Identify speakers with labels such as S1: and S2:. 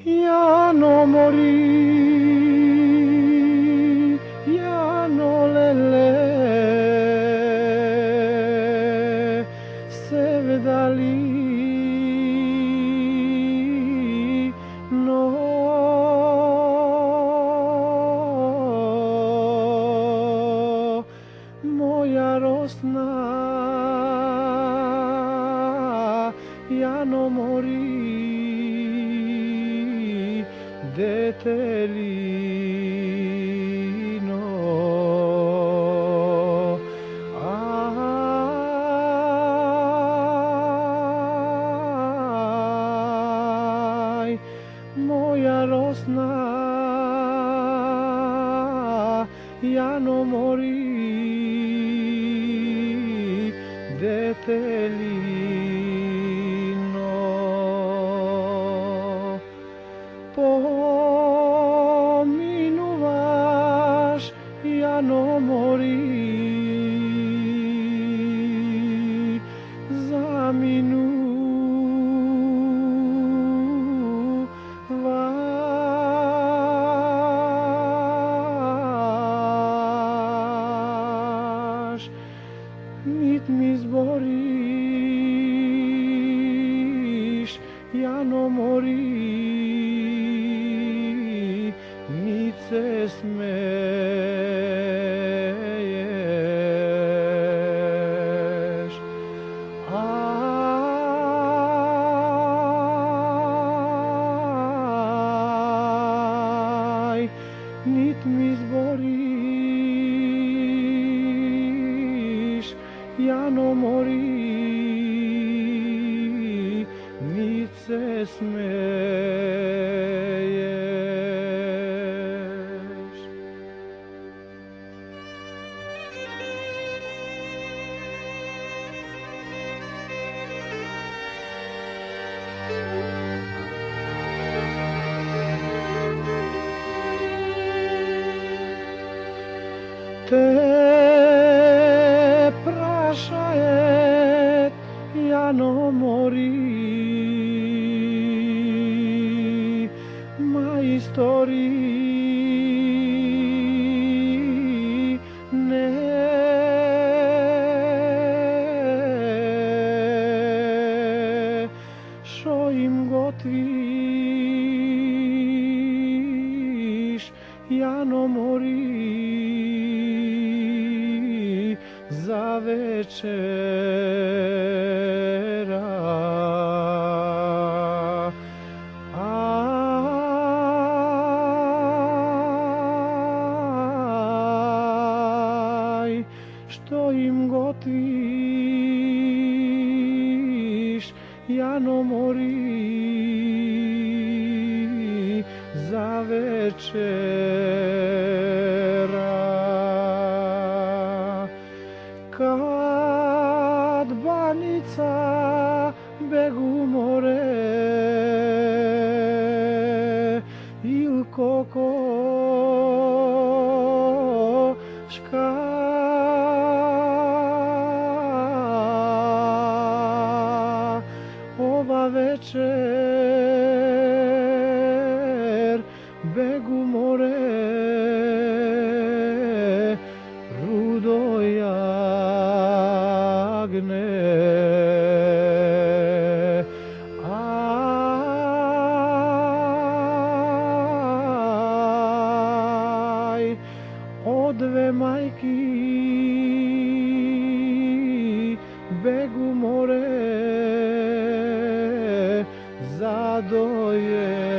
S1: Jano mori, Jano lele, sevdali no. Moja rosna, Jano mori, detelino. Aj, moja rosna, Jano mori, detelino. Pominuvaš, Jano mori, zaminuvaš, nit mi zboriš, Jano mori, nit se smeješ. Aj, nit mi zboriš, Jano mori, nit se smeješ. Te prašajet, Jano mori, majstori ne. Šo im gotviš, Jano mori, za večera. Aj, što im gotviš, Jano mori, za večera. Kad banica begu more, il kokoška, ova večer begu more, rudo jagne. Aj, od dve majki begu more, zadoje.